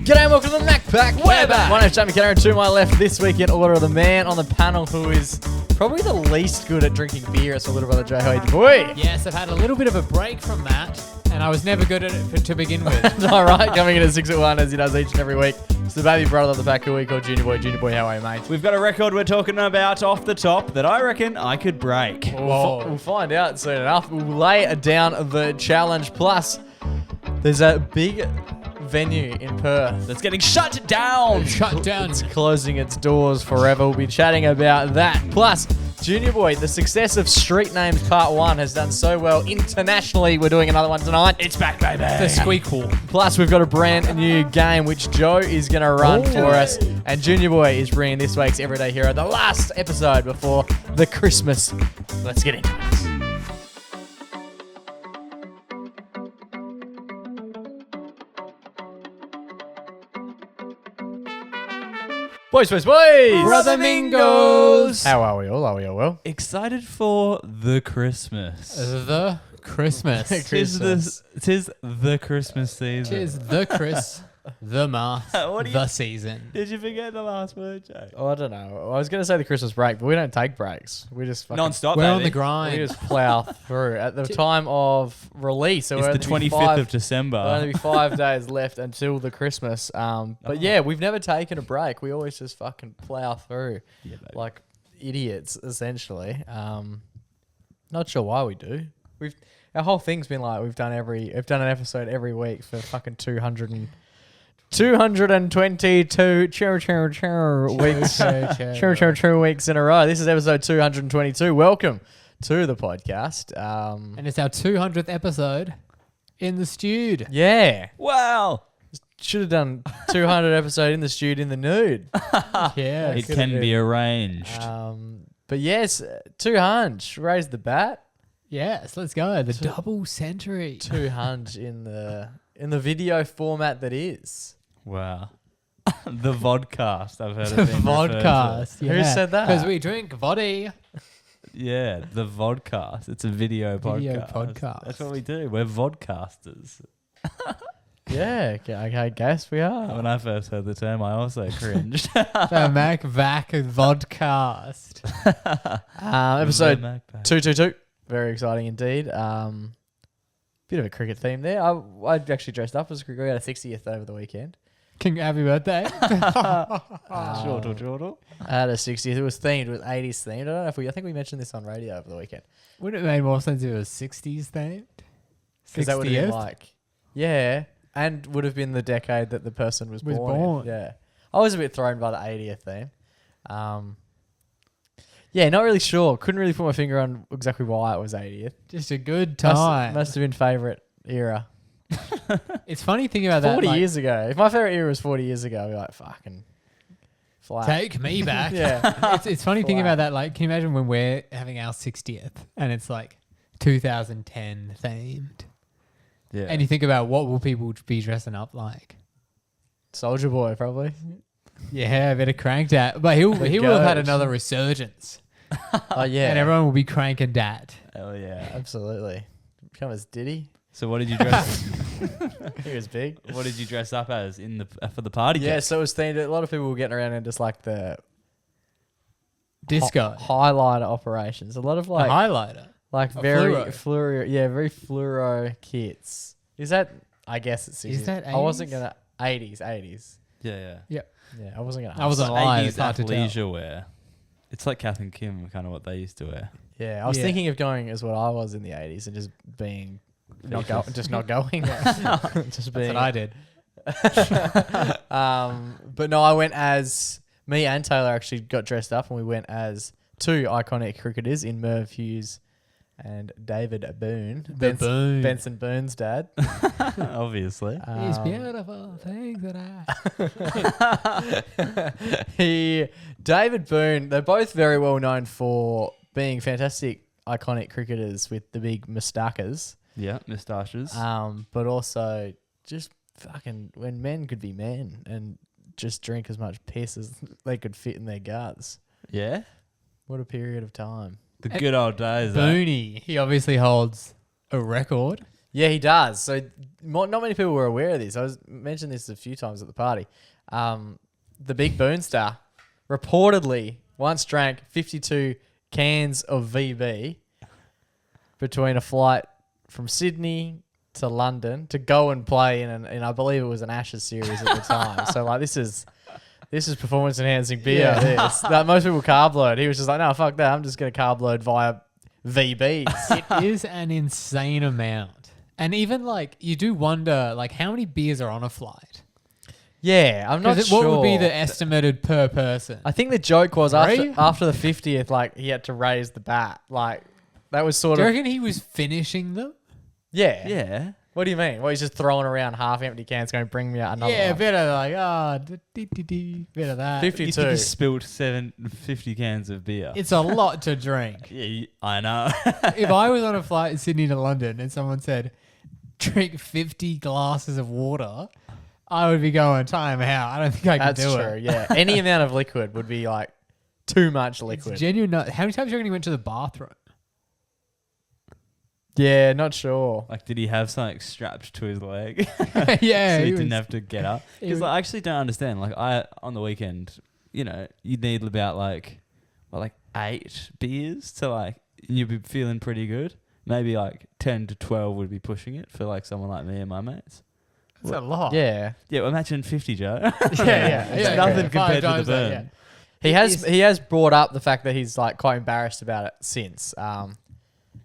G'day and welcome to the MacPack. We're back. My name's Jamie Kenner, and to my left this week in order of the man on the panel who is probably the least good at drinking beer. It's my little brother Jay. How are you, boy? Yes, I've had a little bit of a break from that, and I was never good at it to begin with. All right, coming in at 6 at 1 as he does each and every week. It's the baby brother of the pack who we call Junior Boy. Junior Boy, how are you, mate? We've got a record we're talking about off the top that I reckon I could break. We'll find out soon enough. We'll lay down the challenge. Plus, there's a big venue in Perth That's getting shut down. Shut down. It's closing its doors forever. We'll be chatting about that. Plus, Junior Boy, the success of Street Names Part 1 has done so well internationally. We're doing another one tonight. It's back, baby. The squeak wall. Plus, we've got a brand new game which Joe is going to run for us. And Junior Boy is bringing this week's Everyday Hero, the last episode before the Christmas. Let's get into it. Boys. Brother Mingos. How are we all? Are we all well? Excited for the Christmas. The Christmas. Tis the Christmas season. Cheers, the Chris, the Marth, What do you- the season. Did you forget the last word, Jay? Oh, I don't know. I was going to say the Christmas break, but we don't take breaks. We just fucking Non-stop, We're on baby. the we grind. just plow through. At the time of release, so It's the 25th of December. There'll only be 5 days left until the Christmas. But yeah, we've never taken a break. We always just fucking plow through Yeah, baby. like idiots, essentially. Not sure why we do. Our whole thing's been like we've done an episode every week for fucking 222 weeks in a row. This is episode 222. Welcome to the podcast. And it's our 200th episode in the studio. Yeah. Wow. Should have done 200 episode in the studio in the nude. Yeah. It good can idea. be arranged. But yes, 200. Raise the bat. Yes, let's go. The double century. 200 in the video format that is. Wow. The vodcast, I've heard The it being referred to. vodcast. Who said that? Because we drink voddy. Yeah, the vodcast. It's a video Video podcast. podcast. That's what we do. We're vodcasters. Yeah, I guess we are. When I first heard the term, I also cringed. The MacPack vodcast. Episode The MacPack. 222. Very exciting indeed. Bit of a cricket theme there. I actually dressed up as a cricket. We had a 60th over the weekend. Happy birthday. Chortle. I had a 60th. It was themed. It was 80s themed. I don't know if I think we mentioned this on radio over the weekend. Would it have made more sense if it was 60s themed? Because that would have been 60th? like, yeah, and would have been the decade that the person was born. born. In. Yeah. I was a bit thrown by the 80th theme. Yeah, not really sure. Couldn't really put my finger on exactly why it was 80th. Just a good time. Must have been favourite era. It's funny thinking about that. 40 like, years ago. If my favourite era was 40 years ago, I'd be like, fucking flat. Take me back. Yeah. It's funny thinking Flat. about that. Like, can you imagine when we're having our 60th and it's like 2010 themed? Yeah. And you think about what will people be dressing up like? Soldier Boy, probably. Yeah, a bit of cranked at. But he will have had Gosh. another resurgence. Oh, yeah. And everyone will be cranking dat. Hell yeah. Absolutely. Become as Diddy. So what did you dress? He was big. What did you dress up as in the for the party? Yeah, cake? so it was themed. A lot of people were getting around and just like the Disco. highlighter operations. A lot of A like highlighter. like a very fluoro. fluoro. Yeah, very fluoro kits. Is that? I guess it's 60s. Is that I wasn't 80s? gonna 80s. Yeah. Yeah. Yeah, I wasn't gonna. I was ask. on lie. 80s It's hard to tell. athleisure wear. It's like Kath and Kim, kind of what they used to wear. Yeah, I was Yeah. thinking of going as what I was in the 80s and just being not Features. just not going. just That's being. what I did. But no, I went as me and Taylor actually got dressed up and we went as two iconic cricketers in Merv Hughes and David Boon. Boon. Benson Boon's dad. Obviously. These beautiful things that I... David Boon, they're both very well known for being fantastic iconic cricketers with the big moustaches. Yeah, moustaches. But also just fucking when men could be men and just drink as much piss as they could fit in their guts. yeah. What a period of time. The good old days. Eh? Booney, he obviously holds a record. Yeah, he does. So not many people were aware of this. I mentioned this a few times at the party. The Big Boon star reportedly once drank 52 cans of VB between a flight from Sydney to London to go and play in I believe it was an Ashes series at the time. So like this is performance enhancing beer. This. Like, most people carb load. He was just like, no, fuck that. I'm just going to carb load via VBs. It is an insane amount. And even like you do wonder like how many beers are on a flight? Yeah, I'm not sure. What would be the estimated per person? I think the joke was Three? after the 50th, like he had to raise the bat. Like that was sort Do you of. reckon he was finishing them? Yeah. Yeah. What do you mean? Well, he's just throwing around half empty cans going, bring me out another Yeah, one. bit of like, bit of that. 52. You think he spilled 50 cans of beer? It's a lot to drink. Yeah, I know. If I was on a flight in Sydney to London and someone said, drink 50 glasses of water, I would be going, time out. I don't think I can That's do true, it. yeah. Any amount of liquid would be like too much liquid. It's genuine. How many times do you reckon he went to the bathroom? Yeah, not sure. Like, did he have something strapped to his leg? Yeah. So he was- didn't have to get up? he Because was- I actually don't understand. Like, on the weekend, you'd need about like 8 beers to like, you'd be feeling pretty good. Maybe like 10 to 12 would be pushing it for like someone like me and my mates. That's a lot. Yeah. Yeah, well, imagine 50, Joe. Yeah. It's nothing compared to the times that, burn. He has brought up the fact that he's like quite embarrassed about it since.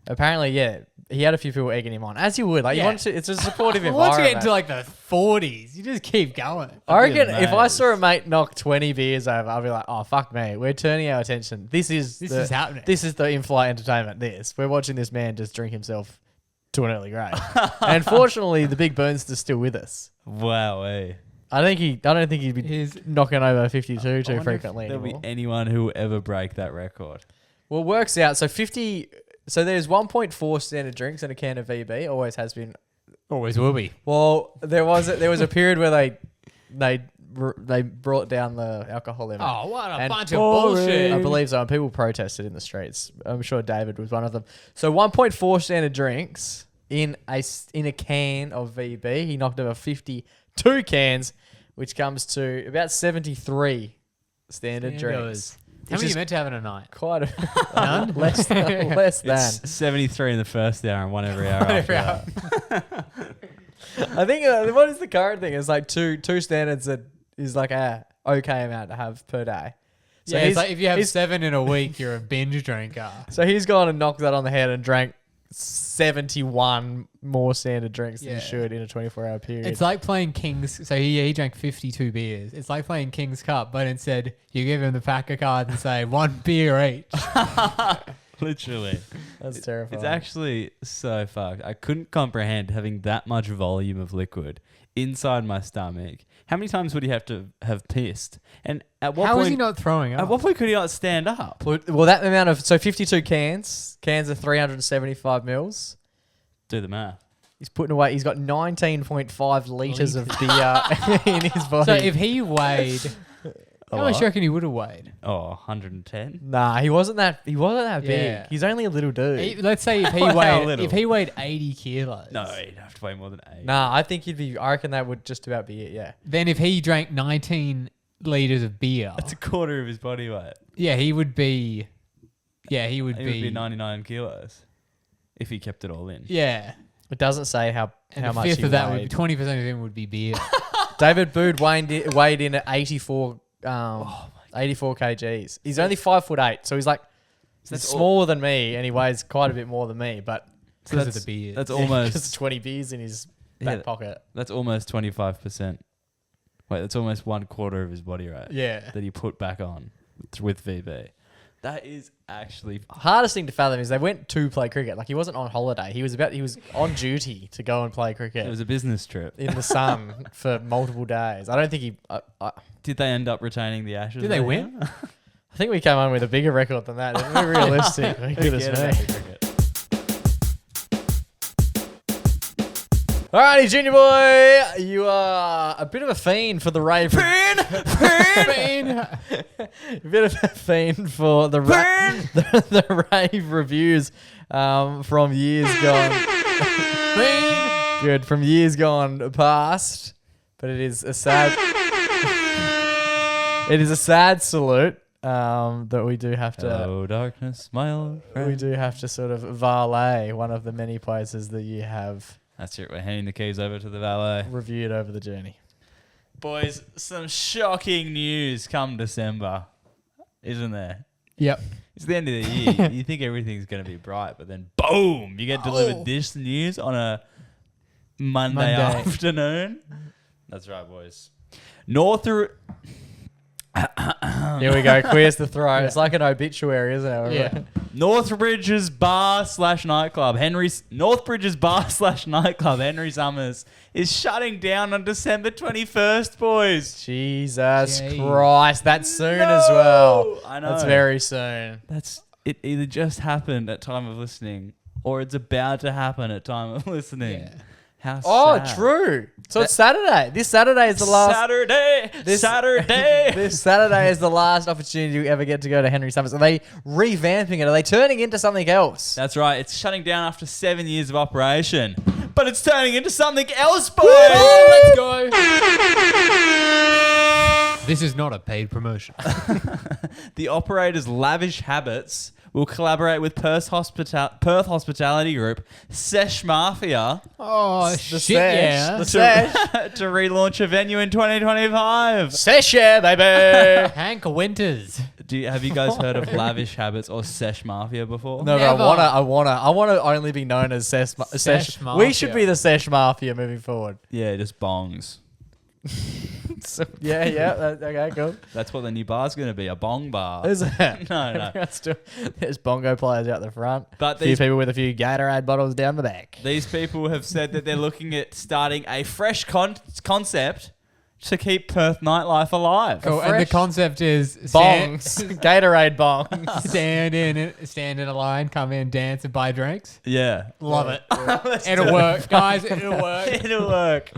Apparently, yeah, he had a few people egging him on, as you would. Like, Yeah. you want to, it's a supportive Once you environment. get into like the 40s, you just keep going. I I'd be reckon if I amazed. saw a mate knock 20 beers over, I'll be like, oh, fuck me. We're turning our attention. This is happening. This is the in-flight entertainment. We're watching this man just drink himself to an early grave. And unfortunately, the Big Burnster's still with us. Wow, eh? I don't think he'd be His- knocking over 52 I too wonder if frequently there'll anymore. be anyone who will ever break that record. Well, it works out. So 50. So there's 1.4 standard drinks in a can of VB. Always has been. Always will be. Well, there was a period where they brought down the alcohol limit. Oh, what a And bunch of bullshit. I believe so. And people protested in the streets. I'm sure David was one of them. So 1.4 standard drinks in a can of VB. He knocked over 52 cans, which comes to about 73 standard drinks. How many are you meant to have in a night? Quite a None? less than. It's 73 in the first hour and 1 every hour after that. I think what is the current thing? It's like two standards that is like a okay amount to have per day. So Yeah, he's it's like if you have he's- 7 in a week, you're a binge drinker. So he's gone and knocked that on the head and drank 71 more standard drinks than Yeah. he should in a 24-hour period. It's like playing King's. So he drank 52 beers. It's like playing King's Cup, but instead you give him the pack of cards and say 1 beer each. Literally. That's terrifying. It's actually so fucked. I couldn't comprehend having that much volume of liquid inside my stomach. How many times would he have to have pissed? And at what How point? is he not throwing up? At what point could he not stand up? Well, that amount of 52 cans are 375 mils. Do the math. He's putting away. He's got 19.5 liters of beer in his body. So if he weighed, how much do you reckon he would have weighed? Oh, 110? Nah, he wasn't that big. Yeah. He's only a little dude. Let's say if he How weighed little? 80 kilos. No, he'd have to weigh more than 8. Nah, I think I reckon that would just about be it. Yeah. Then if he drank 19 liters of beer, That's a quarter of his body weight. yeah, he would be. Yeah, he would He would be 99 kilos if he kept it all in. Yeah. It doesn't say how And how a much fifth he of that would weighed. be 20% of him would be beer. David Boon weighed in at 84 kgs. He's only 5'8", so he's like he's smaller than me, and he weighs quite a bit more than me. But Because of the beer. That's because almost 20 beers in his back pocket. that's almost 25%. Wait, that's almost 1/4 of his body weight Yeah. that he put back on with VB. That is actually Hardest thing to fathom is they went to play cricket. Like he wasn't on holiday. He was on duty to go and play cricket it was a business trip. in the sun for multiple days. I don't think he. I Did they end up retaining the Ashes? Did they win? I think we came on with a bigger record than that. Didn't we? Realistically, goodness Forget about me. the cricket. Alrighty, Junior Boy, you are a bit of a fiend for the rave. A bit of a fiend for the the rave reviews from years gone. Good from years gone past, but it is a sad. It is a sad salute that we do have to. Hello, darkness, my old friend. We do have to sort of valet one of the many places that you have That's it. We're handing the keys over to the valet. reviewed over the journey. Boys, some shocking news come December, isn't there? Yep. It's the end of the year. You think everything's going to be bright, but then boom, you get delivered this news on a Monday afternoon. That's right, boys. Here we go. Clears the throat. It's like an obituary, isn't it? Yeah. Northbridge's bar/nightclub. Northbridge's bar/nightclub. Henry Summers is shutting down on December 21st, boys. Jesus Jeez. Christ. That's soon as well. I know. That's very soon. It either just happened at time of listening or it's about to happen at time of listening. Yeah. How Oh, sad. true. So it's Saturday. This Saturday is the last. Saturday. This Saturday is the last opportunity you ever get to go to Henry Summers. Are they revamping it? Are they turning into something else? That's right. It's shutting down after 7 years of operation. But it's turning into something else, boys. Let's go. This is not a paid promotion. The operator's lavish habits will collaborate with Perth Hospitality Group, Sesh Mafia, Oh, The shit, sesh. yeah. The sesh. to relaunch a venue in 2025. Sesh, yeah, baby. Hank Winters. Have you guys heard of Lavish Habits or Sesh Mafia before? No, Never. but I wanna only be known as Sesh. Sesh We should Mafia. be the Sesh Mafia moving forward. Yeah, just bongs. So, yeah. Okay, cool. That's what the new bar's going to be, a bong bar. Is it? No. There's bongo players out the front. But A few people with a few Gatorade bottles down the back. These people have said that they're looking at starting a fresh concept to keep Perth nightlife alive. Oh, and the fresh concept is Bongs. Gatorade bongs. stand in a line, come in, dance, and buy drinks. Yeah. Love it. Let's do It'll it. work, guys. It'll work. It'll work.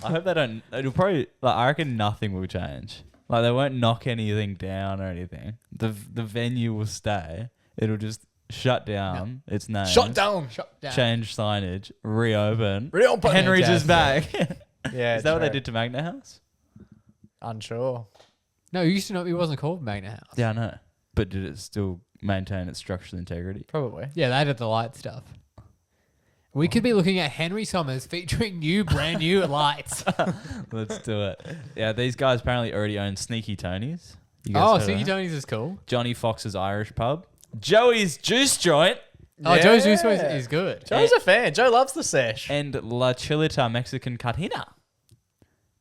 I hope they don't. It'll probably. I reckon nothing will change. Like they won't knock anything down or anything. The venue will stay. It'll just shut down. Its name. Shut down. Change signage. Reopen. Reopen. Henry's is back. Yeah. Is that what they true. did to Magna House? Unsure. No, it used to not. It wasn't called Magna House. Yeah, I know. But did it still maintain its structural integrity? Probably. Yeah, they did the light stuff. We could be looking at Henry Summers featuring brand new lights. Let's do it. Yeah, these guys apparently already own Sneaky Tony's. You guys heard of Sneaky that? Tony's is cool. Johnny Fox's Irish Pub. Joey's Juice Joint. Oh, Yeah. Joe's Juice is good. Joe's a fan. Joe loves the sesh. And La Chilita Mexican Cantina.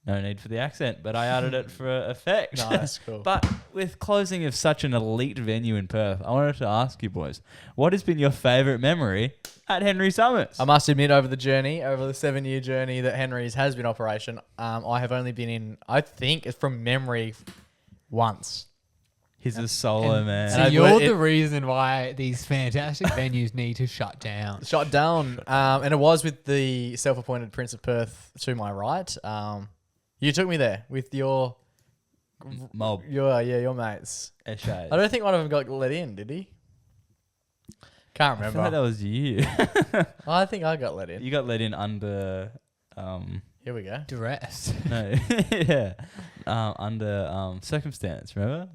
No need for the accent, but I added it for effect. Nice, cool. But with closing of such an elite venue in Perth, I wanted to ask you boys, what has been your favourite memory at Henry Summers? I must admit, over the 7-year journey that Henry's has been operation, I have only been in, I think, it's from memory, once. He's a solo man. So And you're it- the reason why these fantastic venues need to shut down. Shot down. And it was with the self-appointed Prince of Perth to my right. You took me there with your Mob. your mates. Eshay. I don't think one of them got let in, did he? Can't I feel like remember. that was you. I think I got let in. You got let in under, Here we go. Duress. no, yeah, under circumstance. Remember,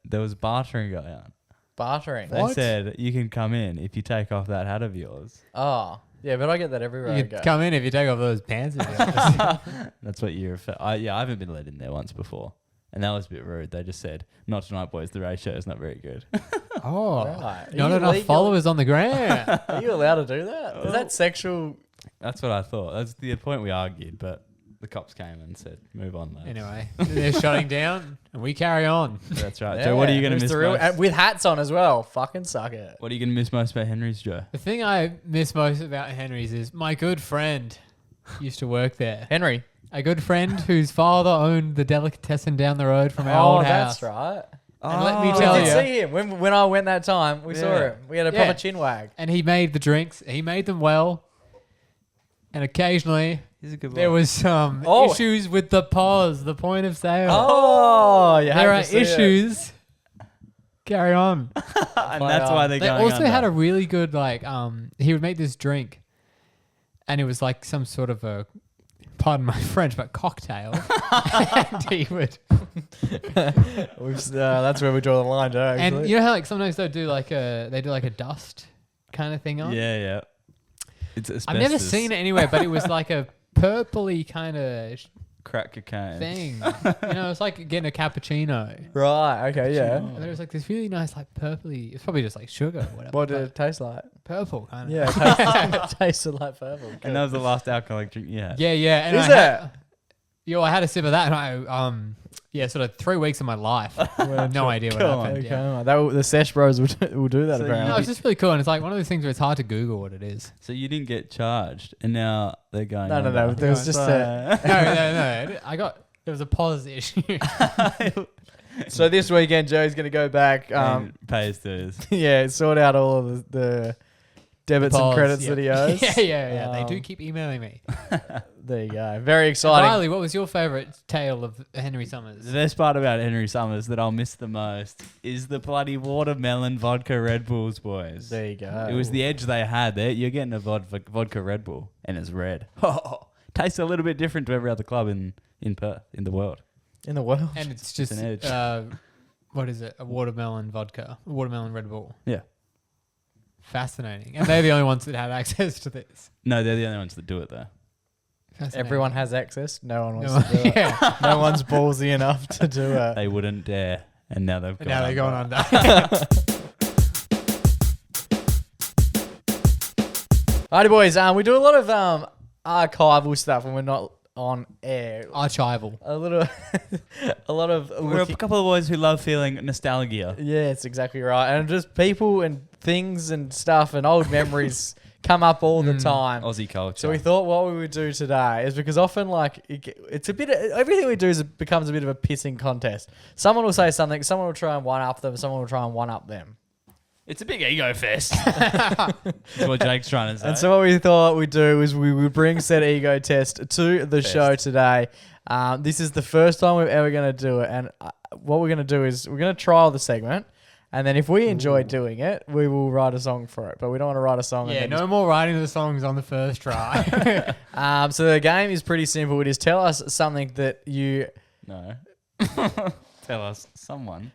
there was bartering going on. Bartering. They said you can come in if you take off that hat of yours. Oh, yeah, but I get that everywhere I You go. can come in if you take off those pants. of yours. That's what you're. I haven't been let in there once before, and that was a bit rude. They just said, "Not tonight, boys. The ratio is not very good." Oh, Right. Are not you enough legal? followers on the gram. Are you allowed to do that? Is that sexual? That's what I thought. That's the point we argued, but the cops came and said, "Move on, lads." Anyway, they're shutting down, and we carry on. That's right. Joe, what are you going to miss most? and with hats on as well. Fucking suck it. What are you going to miss most about Henry's, Joe? The thing I miss most about Henry's is my good friend used to work there. Henry. A good friend whose father owned the delicatessen down the road from our old house. that's right. And let me We tell did you, see him when I went that time. We saw Yeah. him. We had a Yeah. proper chin wag. and he made the drinks. He made them well. And occasionally He's a good there was some Oh. issues with the POS, the point of sale. Oh, you there had are to see it. issues. Carry on. and that's why they're They going also under. had a really good he would make this drink, and it was like some sort of a, pardon my French, but cocktail. And he would, That's where we draw the line, Joe. Actually. and you know how like sometimes they do like a dust kind of thing on. Yeah. It's asbestos. I've never seen it anywhere, but it was like a purpley kind of Crack cocaine. thing. It's like getting a cappuccino. Right. Okay. Yeah. And there was like this really nice like purpley. It's probably just like sugar or whatever. What did but it taste like? purple kind of. Yeah, it tasted like purple. And that was the last alcoholic drink. Yeah. Yeah. And Is I had a sip of that, and I sort of 3 weeks of my life. No idea what Come on. happened. Okay. Yeah. The Sesh Bros will do that So apparently. No, it's just really cool, and it's like one of those things where it's hard to Google what it is. So you didn't get charged, and now they're going. No. under. There was just a. No. There was a pause issue. So this weekend, Joe's going to go back. And pay his dues. Yeah, sort out all of the debits and Pause, credits yeah. that he owes. Yeah. They do keep emailing me. There you go. Very exciting. Riley, what was your favourite tale of Henry Summers? The best part about Henry Summers that I'll miss the most is the bloody watermelon vodka Red Bulls, boys. There you go. It was the edge they had there. You're getting a vodka Red Bull, and it's red. Tastes a little bit different to every other club in Perth, in the world. In the world. And it's just, an edge. what is it? A watermelon vodka. A watermelon Red Bull. Yeah. Fascinating. And they're the only ones that have access to this. No, they're the only ones that do it, though. Fascinating. Everyone has access. No one wants No, to do it. yeah. No one's ballsy enough to do it. They wouldn't dare, and now they've gone Now they're going under. under. Alrighty, boys. We do a lot of archival stuff when we're not on air. Archival. A lot of. We're a couple of boys who love feeling nostalgia. Yeah, it's exactly right. And just people and things and stuff and old memories come up all the time. Aussie culture. So we thought what we would do today is because often it's a bit everything we do becomes a bit of a pissing contest. Someone will say something, someone will try and one up them, someone will try and one up them. It's a big ego fest. That's what Jake's trying to say. And so what we thought we'd do is we would bring said ego test to the show today. This is the first time we're ever going to do it. And what we're going to do is we're going to trial the segment. And then if we enjoy doing it, we will write a song for it. But we don't want to write a song. Yeah, and no more writing the songs on the first try. So the game is pretty simple. It is tell us something that you... No. Tell us someone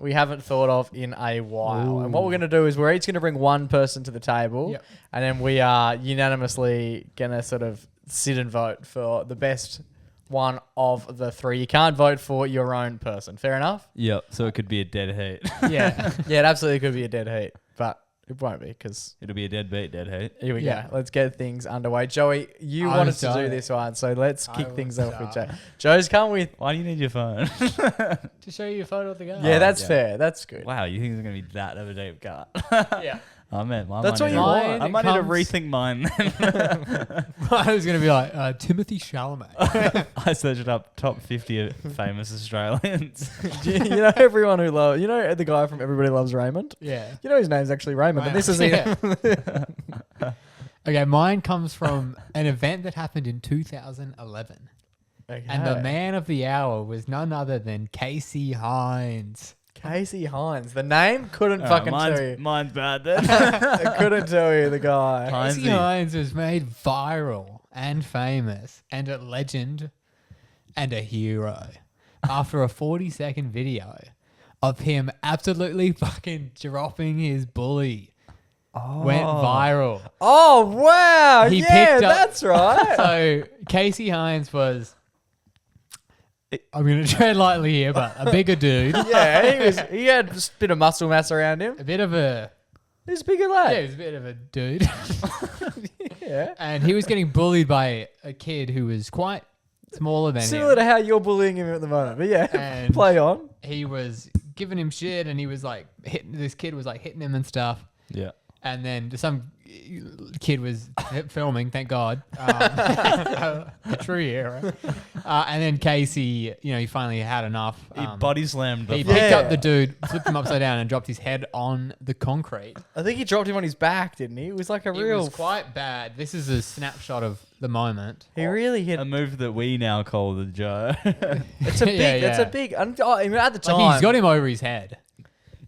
we haven't thought of in a while. Ooh. And what we're going to do is we're each going to bring one person to the table. Yep. And then we are unanimously going to sort of sit and vote for the best one of the three. You can't vote for your own person. Fair enough? Yep. So it could be a dead heat. Yeah. Yeah, it absolutely could be a dead heat. But it won't be because... It'll be a dead beat, dead heat. Here we Yeah. go. Let's get things underway. Joey, you I wanted will to do start. this one. So let's I kick will things off with Joe. start. Joe's come with... Why do you need your phone? To show you a photo of the guy. Yeah, Oh, that's yeah. fair. That's good. Wow, you think it's going to be that of a deep cut? Yeah. Oh, man. That's what you want. I might need to Comes- rethink mine then. I was going to be like, Timothy Chalamet. I searched up top 50 of famous Australians. you know everyone who loves... You know the guy from Everybody Loves Raymond? Yeah. You know his name's actually Raymond, but this is... Yeah. Okay, mine comes from an event that happened in 2011. Okay. And the man of the hour was none other than Casey Hines. Casey Hines. The name couldn't fucking tell you. Mine's bad then. I couldn't tell you the guy. Casey Hinesy. Hines was made viral and famous and a legend and a hero after a 40-second video of him absolutely fucking dropping his bully. Went viral. Oh, wow. He Yeah, picked up- that's right. So Casey Hines was, I'm going to tread lightly here, but a bigger dude. Yeah, he had just a bit of muscle mass around him. A bit of a, He was a bigger yeah, lad. he was a bit of a dude. Yeah. And he was getting bullied by a kid who was quite smaller than Similar him. to how you're bullying him at the moment. But yeah, And- play on. He was giving him shit, and he was like this kid was like hitting him and stuff. Yeah. And then some kid was filming, thank God. A true hero. And then Casey, he finally had enough. He body slammed the He fuck- picked Yeah. up the dude, flipped him upside down, and dropped his head on the concrete. I think he dropped him on his back, didn't he? It was like a It real... was quite bad. This is a snapshot of the moment. He really hit... a move that we now call the Joe. It's a big... Yeah, It's yeah. a big... I mean, at the time... Like he's got him over his head.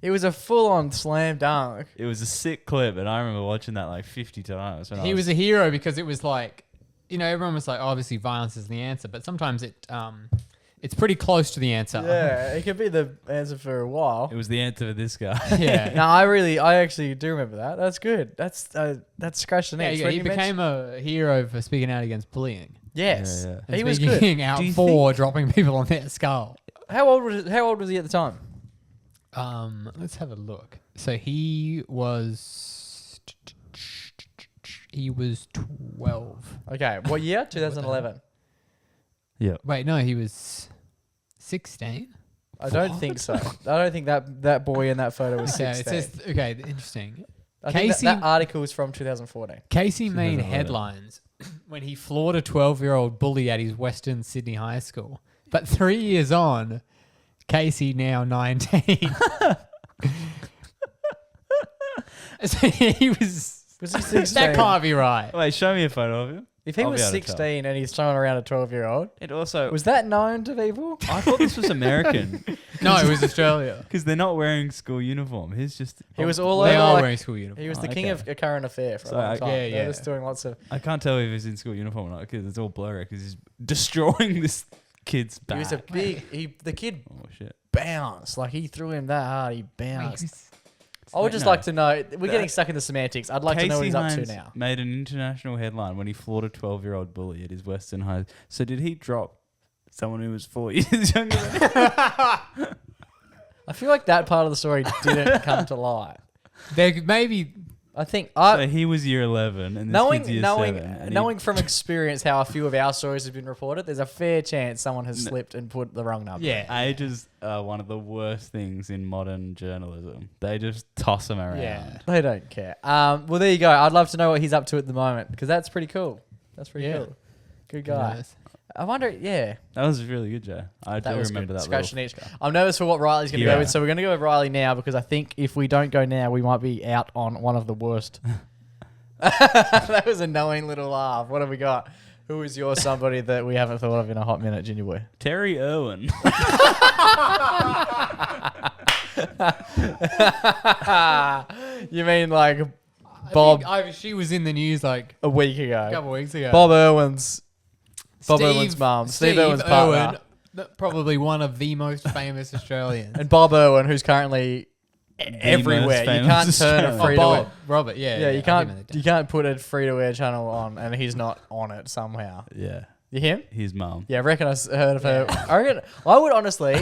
It was a full-on slam dunk. It was a sick clip, and I remember watching that like 50 times. When He was a hero because it was like, everyone was like, obviously violence is the answer, but sometimes it's pretty close to the answer. Yeah, it could be the answer for a while. It was the answer for this guy. Yeah. No, I actually do remember that. That's good. That's scratched the Yeah, itch. he When you became a hero for speaking out against bullying. Yes, Yeah, And he was good. speaking out Do you for dropping people on their skull. How old was he at the time? Let's have a look. So he was 12. Okay, what year? 2011. Yeah. Wait, no, he was 16. I don't think so. I don't think that boy in that photo was Okay, 16. it says okay, interesting. I think Casey- that article is from 2014. Casey made 2011. headlines when he floored a 12-year-old bully at his Western Sydney high school. But 3 years on, Casey now 19. So he was. Was he 16? That can't be right. Wait, show me a photo of him. If he I'll was be able to tell. 16 and he's throwing around a 12-year-old, It also was that known to people? I thought this was American No, it was Australia. because they're not wearing school uniform. He's just. He was all They over. are like, wearing school uniform. he was the Oh, king okay. of a current affair for So a long I- time. yeah, They're yeah. just doing lots of. I can't tell if he's in school uniform or not because it's all blurry because he's destroying this kid's back. He was a big. The kid Oh shit! bounced like he threw him that hard. He Wait, bounced. who's- I would just No. like to know. We're getting stuck in the semantics. I'd like to know what he's up to Hines now. made an international headline when he floored a 12-year-old bully at his Western High. So did he drop someone who was 4 years younger than him? I feel like that part of the story didn't come to light. There maybe I think So he was year 11 and this kid's year 7. and he- knowing from experience how a few of our stories have been reported, there's a fair chance someone has slipped and put the wrong number. yeah. Ages are one of the worst things in modern journalism. They just toss them around. Yeah. They don't care. Well, there you go. I'd love to know what he's up to at the moment because that's pretty cool. That's pretty Yeah. cool. Good guy. Nice. I wonder. Yeah, That was really good, Joe. I that do was remember good. that. Scratch an little- itch. I'm nervous for what Riley's going to Yeah. go with, so we're going to go with Riley now because I think if we don't go now, we might be out on one of the worst. That was a knowing little laugh. What have we got? Who is your somebody that we haven't thought of in a hot minute, Ginger Boy? Terry Irwin. You mean like I Bob think she was in the news like a week a ago? couple of weeks ago. Bob Irwin's mum. Steve Irwin's partner. Probably one of the most famous Australians. And Bob Irwin, who's currently everywhere. most You famous can't turn a Australian. free to Bob, air. Robert, yeah. Yeah, I you give him can't the you can't put a free to air channel on and he's not on it somehow. Yeah. You him? His mum. Yeah, I reckon I heard of her. I would honestly.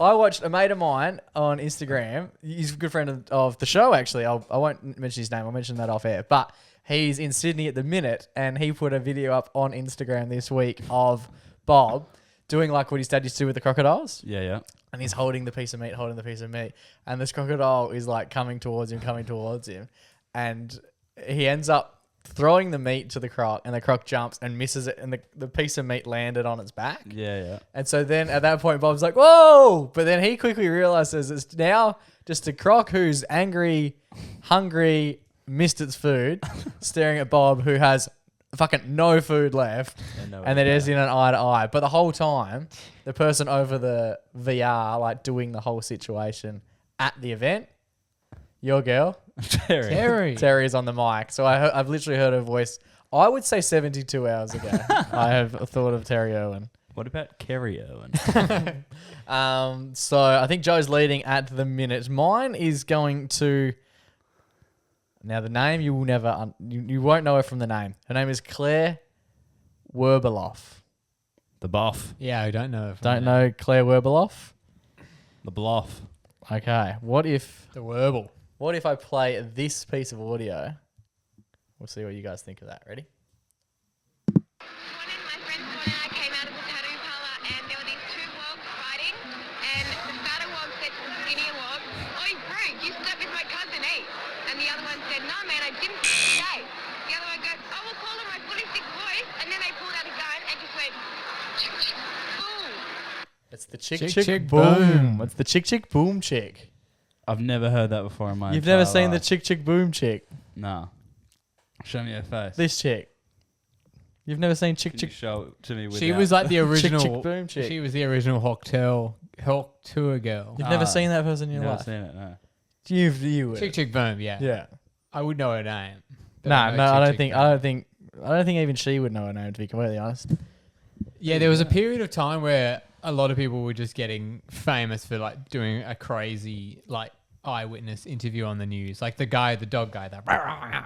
I watched a mate of mine on Instagram. He's a good friend of the show, actually. I won't mention his name. I'll mention that off air. But he's in Sydney at the minute, and he put a video up on Instagram this week of Bob doing like what his dad used to do with the crocodiles. Yeah, yeah. And he's holding the piece of meat, and this crocodile is like coming towards him, and he ends up throwing the meat to the croc, and the croc jumps and misses it, and the piece of meat landed on its back. Yeah, yeah. And so then at that point, Bob's like, whoa! But then he quickly realizes it's now just a croc who's angry, hungry, missed its food, staring at Bob, who has fucking no food left. And they're just in an eye to eye. But the whole time, the person over the VR, like doing the whole situation at the event, your girl, Terry is on the mic. So I've literally heard her voice, I would say 72 hours ago. I have thought of Terry Irwin. What about Kerry Irwin? So I think Joe's leading at the minute. Mine is going to... Now the name you will never... you won't know her from the name. Her name is Claire Werbeloff. The Boff. Yeah, I don't know. Don't know Claire Werbeloff? The Bluff. Okay. What if The Werble. I play this piece of audio? We'll see what you guys think of that. Ready? One of my friends and I came out of the tattoo parlour and there were these two wogs fighting and the fatter wog said to the skinnier wog, "Oi bro, you slept with my cousin, eh?" And the other one said, "No man, I didn't say." The other one goes, "I will call him my fully sick voice," and then they pulled out a gun and just went, boom. It's the chick Chick, chick, chick, boom. boom. It's the chick chick boom chick. I've never heard that before in my You've never entire seen the life. chick chick boom chick. Nah. Show me her face. This chick. You've never seen chick Can you chick. show it to me with She was like the Chick, original. chick, boom, chick. She was the original Hawk Tour girl. You've never seen that person in your Never life. seen it, no. You would. Chick Chick Boom, yeah. Yeah. I would know her name. but No, know no, I Chick don't Chick think. Boom. I don't think even she would know her name, to be completely honest. Yeah, there was a period of time where a lot of people were just getting famous for like doing a crazy like eyewitness interview on the news, like the dog guy. That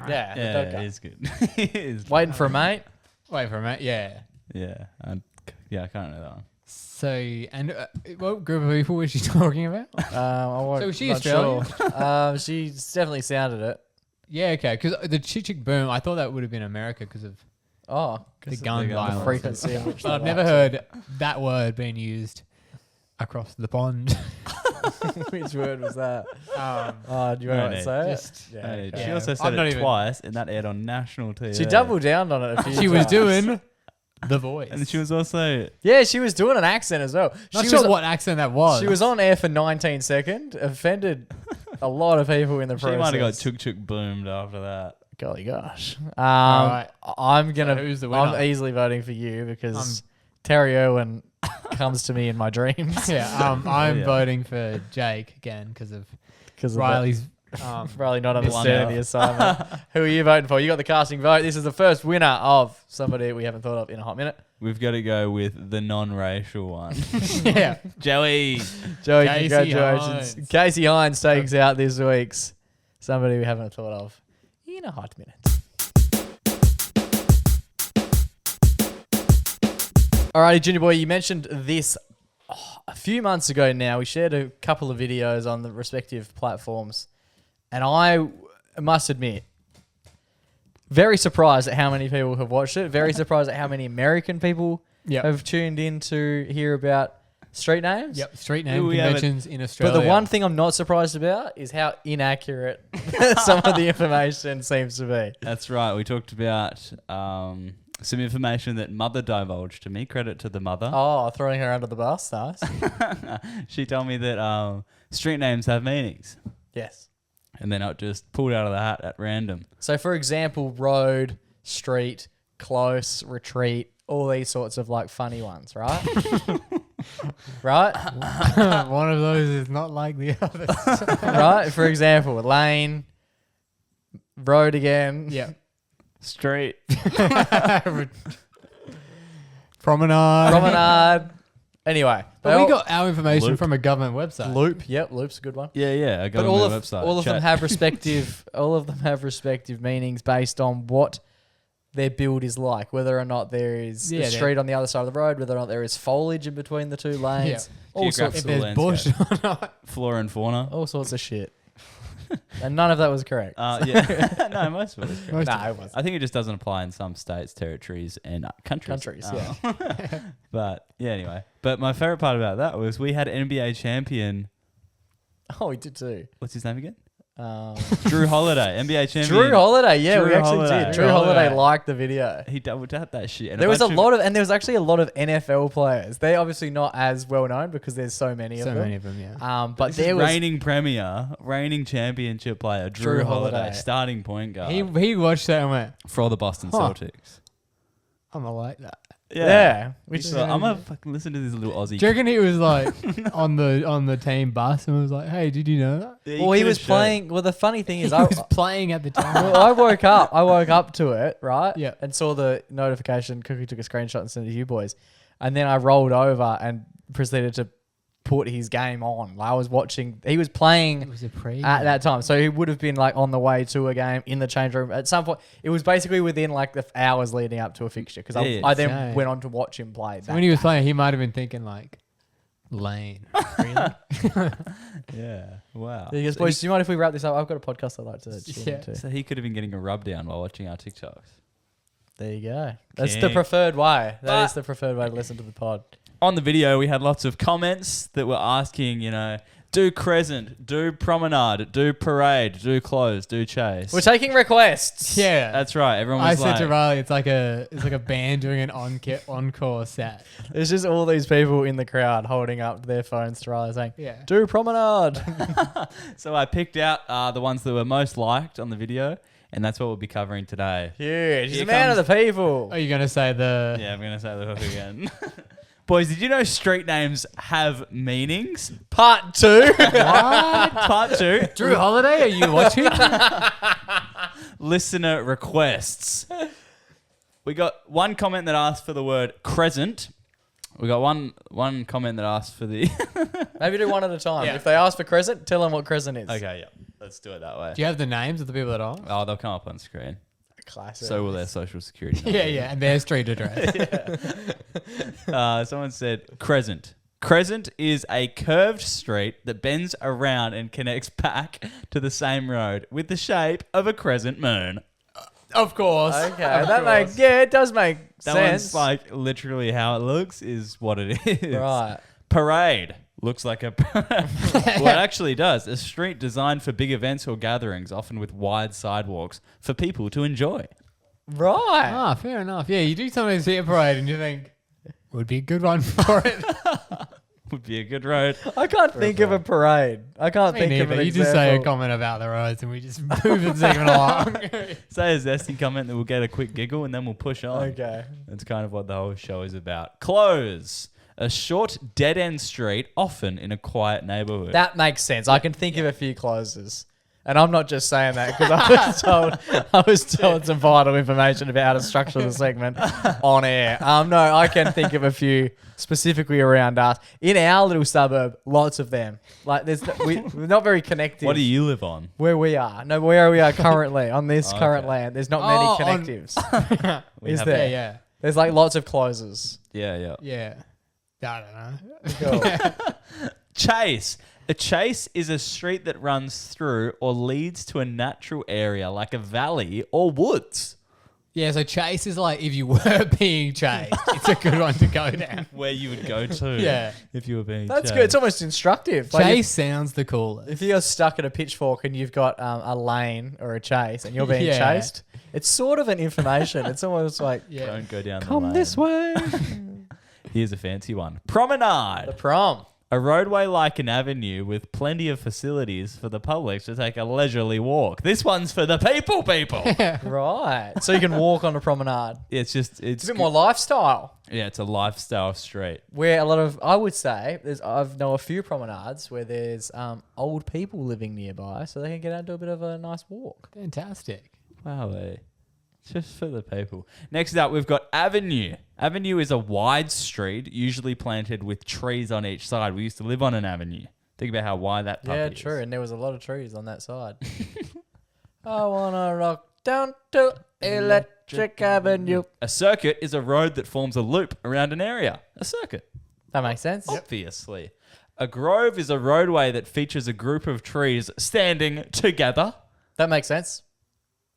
Yeah, the dog guy. He's good. He is. Waiting for a mate. Wait for a minute, yeah. Yeah, I can't know that one. So, and what group of people was she talking about? So was she not Australian? Sure. She definitely sounded it. Yeah, okay, because the Chick Chick Boom, I thought that would have been America because of Oh, the gun gun violence. frequency in which But I've they never like heard that word being used across the pond. Which word was that? um, Do you No want to need. say it? just Yeah, Hey, okay. She Yeah. also I'm said not it even- twice, and that aired on national TV. She doubled down on it a few she was times. doing The Voice. and she was also Yeah, she was doing an accent as well. Not she sure was, what accent that was. She was on air for 19 seconds, offended a lot of people in the she process. might have got chook chook boomed after that. Golly gosh. Alright. I'm gonna. So who's the winner? I'm easily voting for you because Terry Irwin comes to me in my dreams. Yeah, I'm Yeah. voting for Jake again because of Because Riley's. Probably not Blunder. understanding the assignment. Who are you voting for? You got the casting vote. This is the first winner of somebody we haven't thought of in a hot minute. We've got to go with the non-racial one. Yeah. Joey. Joey, Casey congratulations. Hines. Casey Hines takes out this week's somebody we haven't thought of in a hot minute. Alrighty, Junior Boy, you mentioned this a few months ago now. We shared a couple of videos on the respective platforms. And I must admit, very surprised at how many people have watched it. Very surprised at how many American people Yep. have tuned in to hear about street names. Yep. Street name We haven't- conventions in But Australia. the one thing I'm not surprised about is how inaccurate some of the information seems to be. That's right. We talked about some information that mother divulged to me. Credit to the mother. Oh, throwing her under the bus. Nice. She told me that street names have meanings. Yes. And they're not just pulled out of the hat at random. So, for example, road, street, close, retreat, all these sorts of like funny ones, right? Right? one of those is not like the others. Right? For example, lane, road again. Yeah. Street. Promenade. Promenade. Anyway. But we got our information Loop. from a government website. Loop. Yep, Loop's a good one. Yeah. I got But on all the of website. all of them Chat. have respective meanings based on what their build is like, whether or not there is Yeah, a street on the other side of the road, whether or not there is foliage in between the two lanes, all sorts If Geographical there's bush landscape. or not. Flora and fauna. all sorts of shit. And none of that was correct. Yeah. No, most of it is correct. Most No, of it wasn't. I think it just doesn't apply in some states, territories, and countries. Yeah. But yeah, anyway. But my favorite part about that was we had NBA champion. Oh, we did too. What's his name again? Drew Drew Holiday, NBA champion. Drew Holiday, yeah, we Drew actually Holiday. did. Drew Drew Holiday Holiday. liked the video. He double tapped that shit. And There was a bunch lot of, and there was actually a lot of NFL players. They're obviously not as well known because there's so many of So them. many of them, yeah. But This there is was reigning premier, reigning championship player, Drew, Drew Holiday, Holiday. starting point guard He watched that and went, for the Boston Huh. Celtics. I'm gonna like that. yeah, which So I'm gonna fucking listen to this little Aussie. Do you reckon he was like on the team bus and was like, "Hey, did you know that?" Yeah, well, he could've was showed. playing. Well, the funny thing is, He was playing at the time. I woke up to it, right? Yeah. And saw the notification. Cookie took a screenshot and sent it to you boys. And then I rolled over and proceeded to put his game on. Like, I was watching. He was It playing was a pre. at that time. So he would have been like on the way to a game in the change room. At some point, it was basically within like the hours leading up to a fixture. Because Yeah, I then insane. went on to watch him play. So that when he was day. playing, he might have been thinking like, "Lane, really?" Yeah. Wow. He goes, boys, do you mind if we wrap this up? I've got a podcast I'd like to tune Yeah. into. So he could have been getting a rub down while watching our TikToks. There you go. That's the King. preferred way. That is But- the preferred way to listen to the pod. On the video, we had lots of comments that were asking, do crescent, do promenade, do parade, do close, do chase. We're taking requests. Yeah, That's right. Everyone I was said like, to Riley, it's like a band doing an encore set. There's just all these people in the crowd holding up their phones to Riley saying, Yeah. do promenade. so I picked out the ones that were most liked on the video, and that's what we'll be covering today. Huge. He's Here a man of comes- the people. Are you gonna say the? Yeah, I'm going to say the hook again. Boys, did you know street names have meanings? Part 2. Part 2. Drew Holiday, are you watching? Listener requests. We got one comment that asked for the word crescent. We got one comment that asked for the... Maybe do one at a time. Yeah. If they ask for crescent, tell them what crescent is. Okay, yeah. Let's do it that way. Do you have the names of the people that are? Oh, they'll come up on screen. Classic. So will their social security number. Yeah, and their street address. Someone said crescent. Crescent is a curved street that bends around and connects back to the same road with the shape of a crescent moon. Of course. Okay, that makes it does make That sense. one's like literally how it looks is what it is. Right. Parade looks like a... Well, it actually does. A street designed for big events or gatherings, often with wide sidewalks for people to enjoy. Right. Ah, fair enough. Yeah, you do sometimes see a parade and you think, would be a good one for it. Would be a good road. I can't think of a parade. I can't Me think of neither. an You just say a example. comment about the roads and we just move the segment along. Say a zesty comment that we'll get a quick giggle and then we'll push on. Okay. That's kind of what the whole show is about. Close. A short dead-end street, often in a quiet neighborhood. That makes sense. I can think of a few closes. And I'm not just saying that because I was told some vital information about how to structure the segment on air. No, I can think of a few specifically around us. In our little suburb, lots of them. Like we're not very connected. What do you live on? Where we are. No, where we are currently on this Okay. current land. There's not many connectives. We Is have- there? Yeah. There's like lots of closes. Yeah. Yeah. I don't know. Cool. Chase. A chase is a street that runs through or leads to a natural area like a valley or woods. Yeah, so chase is like if you were being chased, it's a good one to go down. Where you would go to Yeah. if you were being That's chased. good. It's almost instructive. Like Chase sounds the coolest. if you're stuck at a pitchfork and you've got a lane or a chase and you're being Yeah. chased, it's sort of an information. It's almost like, Yeah. Don't go down the come lane. this way. Here's a fancy one. Promenade. The prom. A roadway like an avenue with plenty of facilities for the public to take a leisurely walk. This one's for the people. Right. So you can walk on a promenade. It's just It's a bit more lifestyle. Yeah, it's a lifestyle street. Where a lot of, I would say, I've know a few promenades where there's old people living nearby so they can get out and do a bit of a nice walk. Fantastic. Wow, just for the people. Next up, we've got avenue. Avenue is a wide street, usually planted with trees on each side. We used to live on an avenue. Think about how wide that puppy Yeah, is. true. And there was a lot of trees on that side. I want to rock down to Electric Avenue. A circuit is a road that forms a loop around an area. A circuit. That makes sense. Obviously. A grove is a roadway that features a group of trees standing together. That makes sense.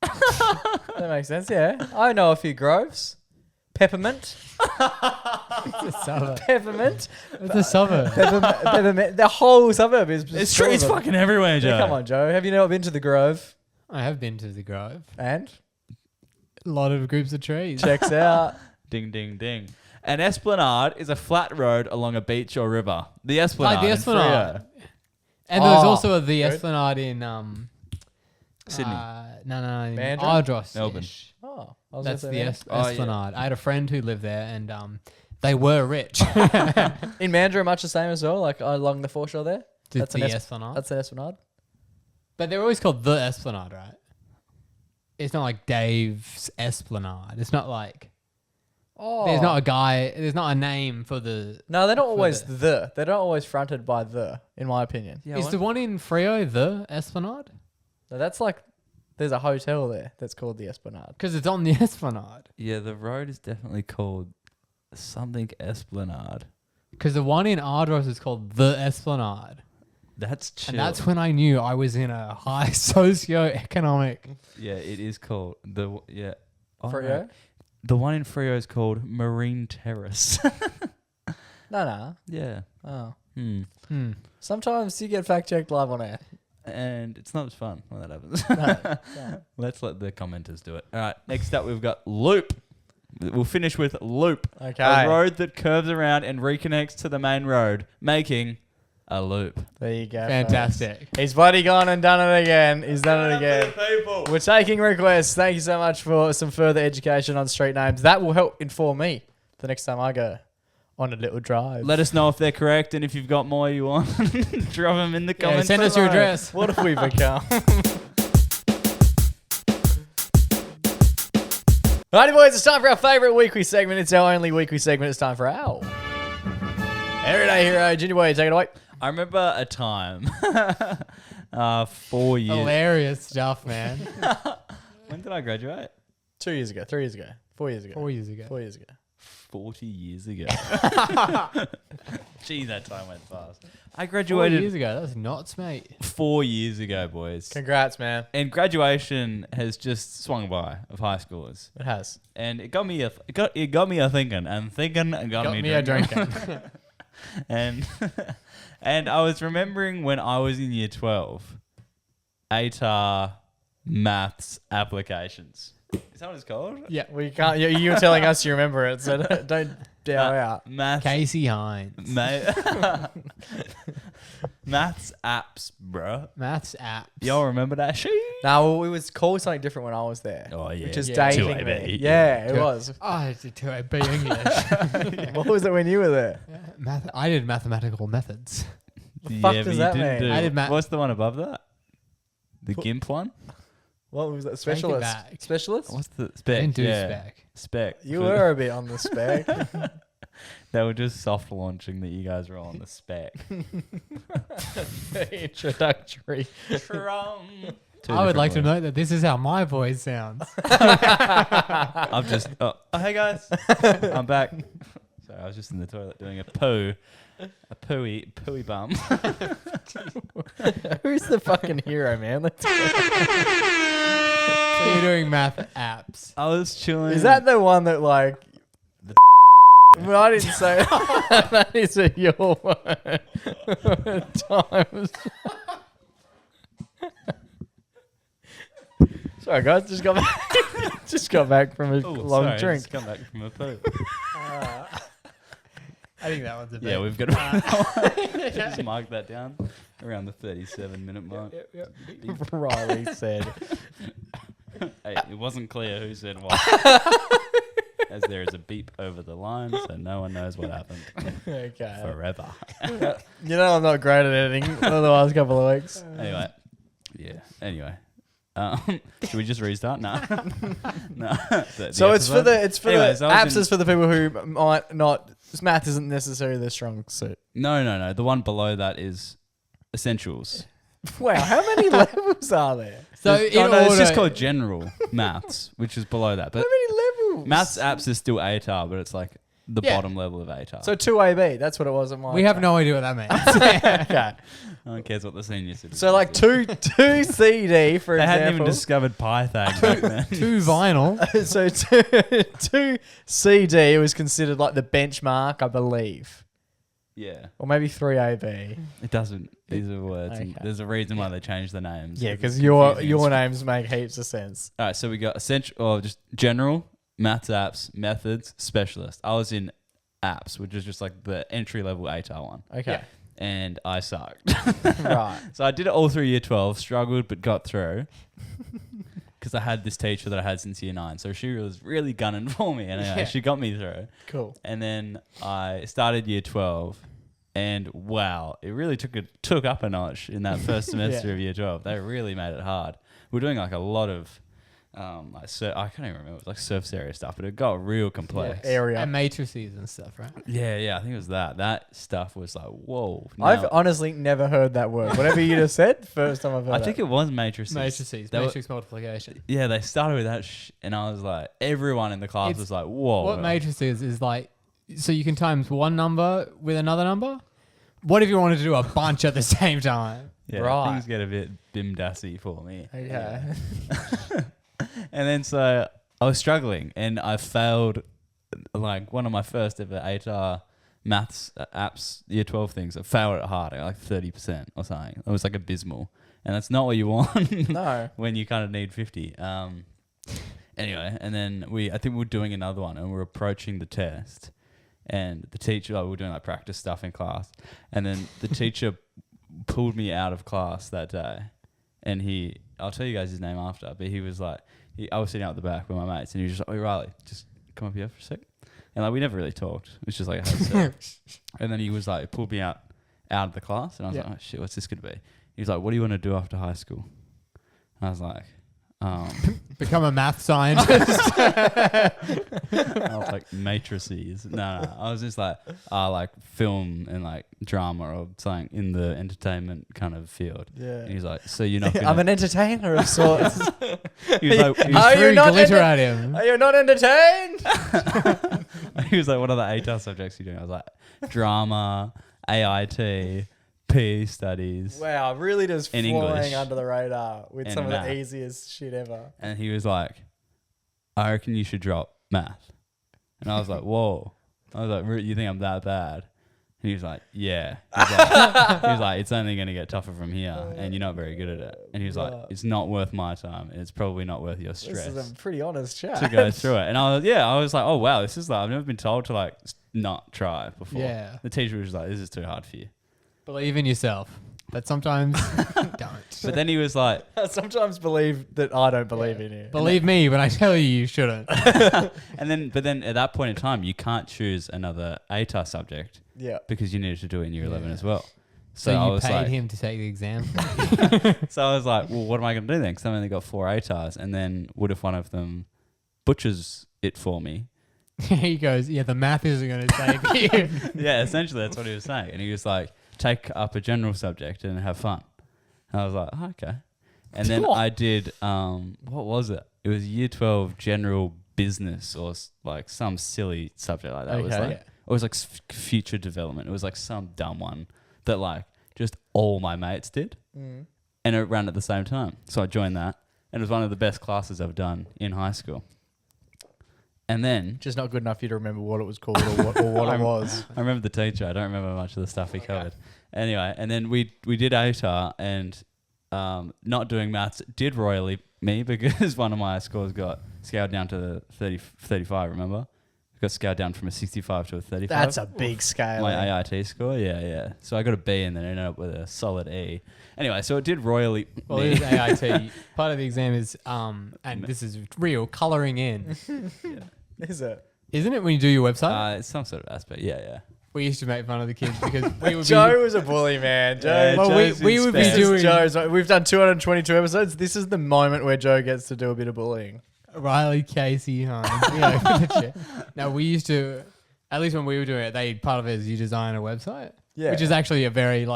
That makes sense, yeah. I know a few groves. Peppermint. It's a suburb. Peppermint. It's a suburb. Peppermint. The whole suburb is There's full of trees them. fucking everywhere, Joe. Yeah, come on, Joe. Have you not been to the Grove? I have been to the Grove. And? A lot of groups of trees. Checks out. Ding, ding, ding. An esplanade is a flat road along a beach or river. The esplanade. Like the in Esplanade. Freo. And there's Oh, also the good. Esplanade in Sydney. No, in Mandurah? Ardros. Melbourne. Oh, I was That's gonna the say that. Esplanade. I had a friend who lived there, and they were rich. In Mandurah, much the same as well, like along the foreshore there. That's an the es- Esplanade. That's an Esplanade. But they're always called the Esplanade, right? It's not like Dave's Esplanade. It's not like Oh. there's not a guy. There's not a name for the. No, they're not always the- They're not always fronted by the, in my opinion. Yeah, Is the one in Freo the Esplanade? So that's like, there's a hotel there that's called the Esplanade. Because it's on the Esplanade. Yeah, the road is definitely called something Esplanade. Because the one in Ardros is called the Esplanade. That's chill. And that's when I knew I was in a high socioeconomic. Yeah, it is called the yeah. Oh, no. Freo? The one in Freo is called Marine Terrace. No. yeah. Oh. Sometimes Sometimes you get fact checked live on air. And it's not as fun when that happens. No. Let's let the commenters do it. All right. Next up, we've got loop. We'll finish with loop. Okay. A road that curves around and reconnects to the main road, making a loop. There you go. fantastic. folks. He's bloody gone and done it again. He's done it again. People. We're taking requests. Thank you so much for some further education on street names. That will help inform me the next time I go on a little drive. Let us know if they're correct and if you've got more you want. Drop them in the Yeah, comments. send us your Right. address. What have we become? Alrighty, boys, it's time for our favourite weekly segment. It's our only weekly segment. It's time for our Everyday Hero. Junior Boy, take it away. I remember a time 4 years. Hilarious stuff, man. When did I graduate? 2 years ago, 3 years ago, 4 years ago. 4 years ago. 4 years ago. 40 years ago. Gee, that time went fast. I 4 graduated years ago. That's nuts, mate. 4 years ago, boys. Congrats, man. And graduation has just swung by of high schoolers. It has. And it got me a thinking, and thinking got me a drinking. drinking. and and I was remembering when I was in year 12, ATAR maths applications. Is that what it's called? Yeah, we can't. You were telling us you remember it, so don't doubt out. Maths. Casey Hines. Maths apps, bro. Maths apps. Y'all remember that shit? No, it was called something different when I was there. Oh, yeah. Which is Yeah. dating 2AB. me. Yeah, it was. Oh, I did 2AB English. What was it when you were there? I did mathematical methods. fuck but does you that didn't mean? do- I did math- What's the one above that? The GIMP one? What was that? Take it Specialist? back. Specialist? What's the I spec? didn't do yeah. spec. Spec. You For- were a bit on the spec. They were just soft launching that you guys were on the spec. Introductory. I would like to note that this is how my voice sounds. I'm just. Oh, hey guys, I'm back. Sorry, I was just in the toilet doing a pooey bum. Who's the fucking hero, man? Let's go. So you're doing math apps. I was chilling. Is that the one that like? Well, I didn't say that. Is it your word? Times. Sorry, guys. Just got back from a long sorry, drink. Just come back from a poo. I think that one's a bit. Yeah, we've got to just mark that down around the 37-minute mark. Riley said. Hey, it wasn't clear who said what. As there is a beep over the line, so no one knows what happened Okay. forever. You know I'm not great at editing for the last couple of weeks. Anyway, yeah. Anyway, should we just restart? No. No. So it's for the Anyways, I was apps is for the people who might not. Math isn't necessarily their strong suit. No. The one below that is essentials. Wow, how many levels are there? So There's- in no, order, it's just called general maths, which is below that. How But many levels? maths apps is still ATAR, but it's like the Yeah. bottom level of ATAR. So 2AB, that's what it was at my. we have no idea what that means. Okay. no one cares what the senior citizens So like do. two CD for They hadn't even example. discovered Python back then. Two vinyl. So two CD was considered like the benchmark, I believe, Yeah. or maybe 3AB. It doesn't. These are words. And Okay. there's a reason why they changed the names. Yeah, It's because confusing your as- names make heaps of sense. All right, so we got essential, or just general, maths apps, methods, specialist. I was in apps, which is just like the entry level ATAR one. Okay, Yeah. And I sucked. right. So I did it all through year 12, struggled, but got through. Because I had this teacher that I had since year 9. So she was really gunning for me. And anyway, Yeah. she got me through. Cool. And then I started year 12. And wow, it really took up a notch in that first semester Yeah. of year 12. They really made it hard. We're doing like a lot of, I can't even remember, it was like surface area stuff, but it got real complex. Area. And matrices and stuff, right? Yeah, I think it was that. That stuff was like, whoa. I've Now- honestly never heard that word. Whatever you just said, first time I've heard I think it was matrices. Matrices, They were- matrix multiplication. Yeah, they started with that, and I was like, everyone in the class It's- was like, whoa. What matrices is like, so you can times one number with another number? What if you wanted to do a bunch at the same time? Yeah, Right. things get a bit bimdassy for me. Okay. And then so I was struggling, and I failed like one of my first ever ATAR maths apps year 12 things. I failed it hard, like 30% or something. It was like abysmal, and that's not what you want No. when you kind of need 50. Anyway, and then I think we were doing another one, and we were approaching the test, and the teacher, we were doing like practice stuff in class, and then the teacher pulled me out of class that day, and I'll tell you guys his name after, but he was like, I was sitting out the back with my mates, and he was just like, "Oh, Riley, just come up here for a sec." And like we never really talked. It was just like I had sex. And then he was like pulled me out of the class, and I was like, oh shit, what's this gonna be? He was like, what do you want to do after high school? And I was like, Become a math scientist. I was like matrices. No, I was just like film and like drama or something in the entertainment kind of field. Yeah. And he's like, so you're not gonna I'm an entertainer of sorts. he was like, He Are you threw not glitter enter- at him. Are you not entertained? he was like, what are the ATAR subjects you're doing? I was like, drama, AIT, PE studies. Wow, really just In flying English. under the radar with And some of math. the easiest shit ever. And he was like, I reckon you should drop math. And I was like, whoa. I was like, you think I'm that bad? And he was like, yeah. He was like, it's only going to get tougher from here, and you're not very good at it. And he was like, it's not worth my time, and it's probably not worth your stress This is a pretty honest chat. to go through it. And I was like, oh wow, this is like, I've never been told to like not try before. Yeah. The teacher was like, this is too hard for you. Believe in yourself. But sometimes don't. But then he was like, I sometimes believe that I don't believe in you. Believe me when I tell you shouldn't. but then at that point in time, you can't choose another ATAR subject Yeah. because you needed to do it in year 11 Yeah. as well. So I you was paid like, him to take the exam. so I was like, well, what am I going to do then? Because I've only got 4 ATARs, and then what if one of them butchers it for me? He goes, yeah, the math isn't going to save you. Yeah, essentially that's what he was saying. And he was like, take up a general subject and have fun. And I was like, oh, okay. And then I did, what was it? It was year 12 general business or like some silly subject like that. It was Okay. like, it was like future development. It was like some dumb one that like just all my mates did. Mm. And it ran at the same time. So I joined that. And it was one of the best classes I've done in high school. And then Just not good enough for you to remember what it was called or what it was. I remember the teacher. I don't remember much of the stuff he covered. Anyway, and then we did ATAR, and not doing maths did royally me because one of my scores got scaled down to 35, remember? It got scaled down from a 65 to a 35. That's a big scale. My AIT score, yeah. So I got a B and then ended up with a solid E. Anyway, so it did royally Well, me. it is AIT. Part of the exam is, and this is real, colouring in. Is it? Isn't it when you do your website? It's some sort of aspect, yeah. We used to make fun of the kids because we would Joe be... was a bully, man. Joe. Yeah, Well, Joe's we would be in spec. This doing... is Joe's. We've done 222 episodes. This is the moment where Joe gets to do a bit of bullying. Riley, Casey, Hines. You know, the shit. No, we used to, at least when we were doing it, part of it is you design a website. Yeah. Which is actually a very,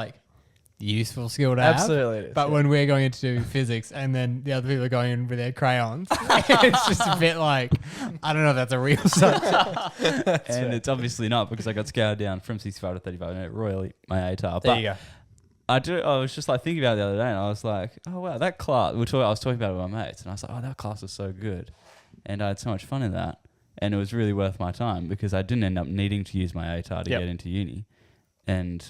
useful skill to have. Absolutely. It is, But yeah. when we're going into physics and then the other people are going in with their crayons, it's just a bit like, I don't know if that's a real subject. And it's obviously not because I got scaled down from 65 to 35 and it royally my ATAR. There But you go. I was just like thinking about it the other day, and I was like, oh wow, that class. I was talking about it with my mates, and I was like, oh, that class was so good, and I had so much fun in that, and it was really worth my time because I didn't end up needing to use my ATAR to Yep. get into uni, and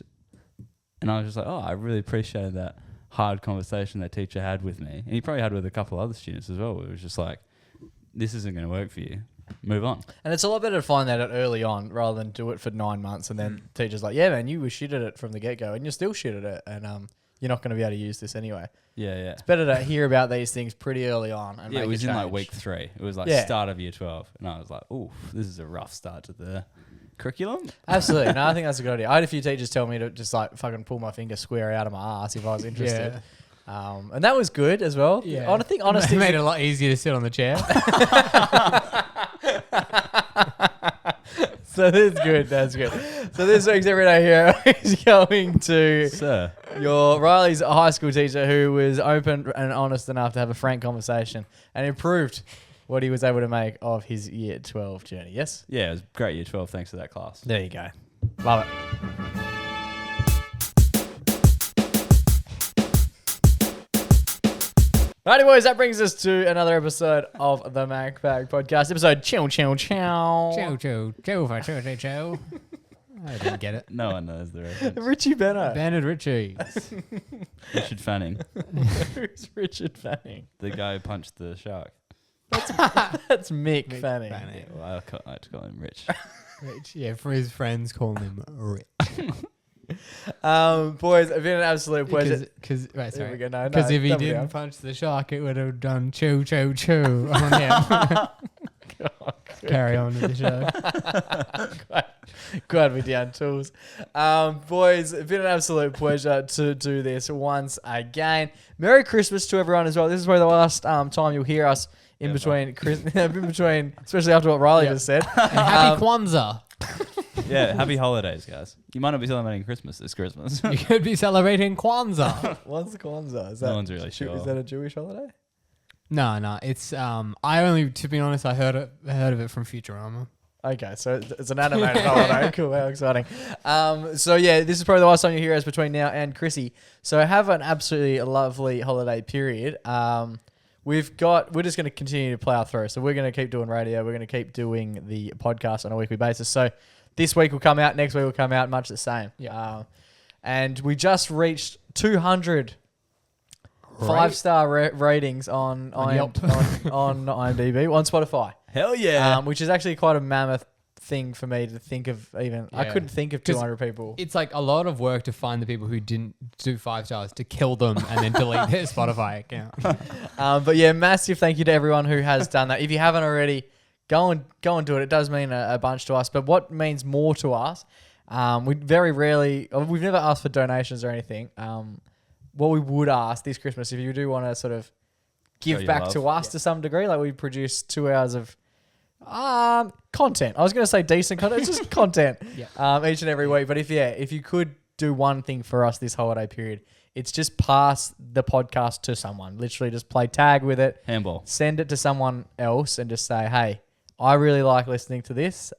I was just like, oh, I really appreciated that hard conversation that teacher had with me, and he probably had with a couple other students as well. Where it was just like, this isn't going to work for you. Move on. And it's a lot better to find that out early on rather than do it for 9 months and then teacher's like, yeah, man, you were shit at it from the get-go and you're still shit at it and you're not going to be able to use this anyway. Yeah. It's better to hear about these things pretty early on and Yeah, make it was a in like change. week 3. It was like Yeah. start of year 12, and I was like, ooh, this is a rough start to the curriculum. Absolutely. No, I think that's a good idea. I had a few teachers tell me to just fucking pull my finger square out of my ass if I was interested. Yeah. And that was good as well. Yeah. I think honestly, It made it a lot easier to sit on the chair. so that's good. That's good. So this week's Everyday Hero is going to Sir. your Riley's high school teacher who was open and honest enough to have a frank conversation and improved what he was able to make of his year 12 journey. Yes? Yeah, it was great year 12 thanks to that class. There you go. Love it. Righty boys, that brings us to another episode of the MacPack podcast. Episode chow. Chow, chow, chow, chow, chow. I didn't get it. No one knows the reference. Richie Benner. Banded Richie. Richard Fanning, Who's Richard Fanning? the guy who punched the shark. That's Mick, Fanning. Yeah, well, I like to call him Rich. Rich. Yeah, for his friends calling him Rich. Boys, it's been an absolute pleasure. Because Here we go. No, Because if he double didn't down. punch the shark, it would have done chew, chew, chew on him. God. Carry on with the show. Glad we down tools. Boys, it's been an absolute pleasure to do this once again. Merry Christmas to everyone as well. This is probably the last time you'll hear us in between, especially after what Riley just said. And happy Kwanzaa. Yeah, happy holidays, guys. You might not be celebrating Christmas this Christmas. You could be celebrating Kwanzaa. What's Kwanzaa? Is No that, one's really sure. Is that a Jewish holiday? No, it's I only, to be honest, I heard of it from Futurama. Okay, so it's an animated holiday. Cool, how exciting. So yeah, this is probably the last time you hear us between now and Chrissy. So have an absolutely lovely holiday period. We're just going to continue to plow through. So we're going to keep doing radio. We're going to keep doing the podcast on a weekly basis. So this week will come out. Next week will come out. Much the same. Yeah. And we just reached 200 5-star ratings on IMDb, on Spotify. Hell yeah. Which is actually quite a mammoth thing for me to think of. Even I couldn't think of 200 people. It's like a lot of work to find the people who didn't do 5 stars, to kill them and then delete their Spotify account. But yeah, massive thank you to everyone who has done that. If you haven't already, go and do it. It does mean a bunch to us. But what means more to us, we've never asked for donations or anything. What we would ask this Christmas, if you do want to sort of give back to us to some degree, like we produce 2 hours of content. I was going to say decent content. It's just content each and every week. But if you could do one thing for us this holiday period, it's just pass the podcast to someone. Literally just play tag with it. Handball. Send it to someone else and just say, hey, I really like listening to this.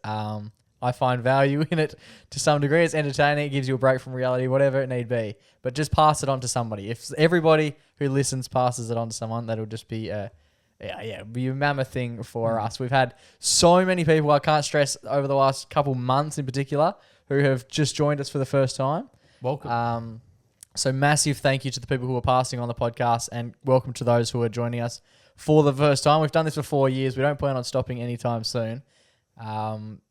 I find value in it to some degree. It's entertaining. It gives you a break from reality, whatever it need be. But just pass it on to somebody. If everybody who listens passes it on to someone, that'll just be be a mammoth thing for us. We've had so many people, I can't stress, over the last couple months in particular, who have just joined us for the first time. Welcome. So massive thank you to the people who are passing on the podcast, and welcome to those who are joining us for the first time. We've done this for 4 years. We don't plan on stopping anytime soon.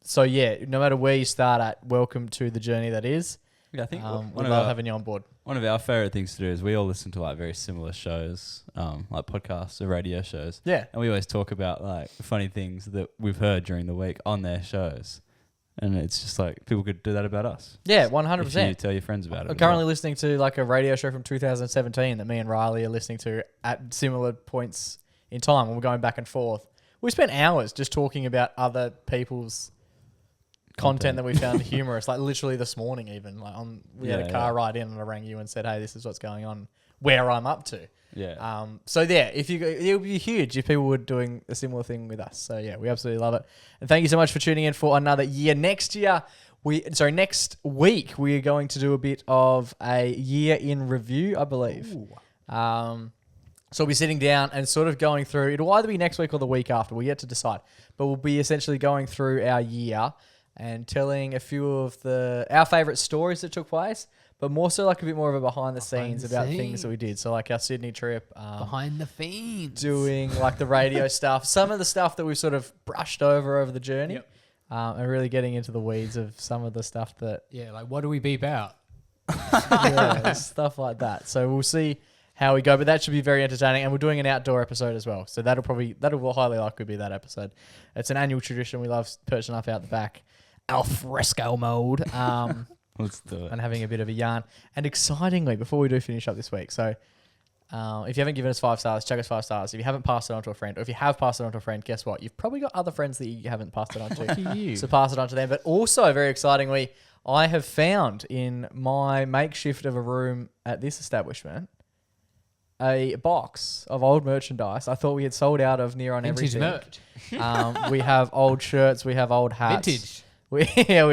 So yeah, no matter where you start at, welcome to the journey that is. Yeah, I think we love having you on board. One of our favorite things to do is we all listen to like very similar shows, like podcasts or radio shows. Yeah. And we always talk about like funny things that we've heard during the week on their shows. And it's just like people could do that about us. Yeah, 100%. If you tell your friends about it. I'm currently listening to like a radio show from 2017 that me and Riley are listening to at similar points in time when we're going back and forth. We spent hours just talking about other people's content that we found humorous. Like literally this morning even. Like we had a car ride in and I rang you and said, hey, this is what's going on, where I'm up to. Yeah. So yeah, it would be huge if people were doing a similar thing with us. So yeah, we absolutely love it. And thank you so much for tuning in for another year. Next week, we are going to do a bit of a year in review, I believe. So we'll be sitting down and sort of going through, it'll either be next week or the week after, we're yet to decide. But we'll be essentially going through our year and telling a few of our favourite stories that took place, but more so like a bit more of a behind the scenes about things that we did. So like our Sydney trip. Behind the scenes. Doing like the radio stuff. Some of the stuff that we've sort of brushed over the journey. Yep. And really getting into the weeds of some of the stuff that... Yeah, like what do we beep out? Stuff like that. So we'll see how we go, but that should be very entertaining. And we're doing an outdoor episode as well. So that'll highly likely be that episode. It's an annual tradition. We love perching up out the back. Al fresco mode. Let's do it. And having a bit of a yarn. And excitingly, before we do finish up this week, so if you haven't given us 5 stars, chuck us 5 stars. If you haven't passed it on to a friend, or if you have passed it on to a friend, guess what? You've probably got other friends that you haven't passed it on to. So pass it on to them. But also, very excitingly, I have found in my makeshift of a room at this establishment a box of old merchandise. I thought we had sold out of near on Vintage everything. merch. We have old shirts. We have old hats. Vintage. We have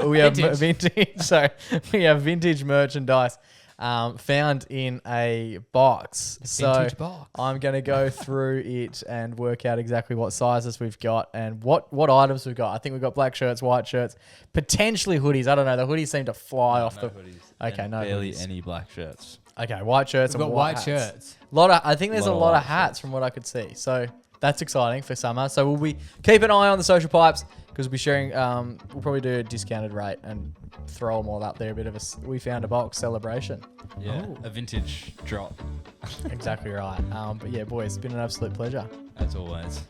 Vintage. vintage. So we have vintage merchandise found in a box. Vintage box. I'm going to go through it and work out exactly what sizes we've got and what items we've got. I think we've got black shirts, white shirts, potentially hoodies. I don't know. The hoodies seem to fly off the. Hoodies. Okay, And no barely hoodies. any black shirts. Okay, white shirts We've and got white white hats. shirts. I think there's a lot of hats from what I could see. So that's exciting for summer. So we'll be keep an eye on the social pipes because we'll be sharing. We'll probably do a discounted rate and throw them all up there. A bit of a we found a box celebration. Yeah. A vintage drop. Exactly right. But yeah, boys, it's been an absolute pleasure. As always.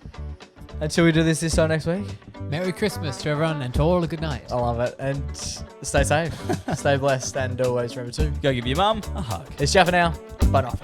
Until we do this time next week. Merry Christmas to everyone and to all a good night. I love it. And stay safe, stay blessed, and always remember to. Go give your mum a hug. It's Jeff for now. Bye now.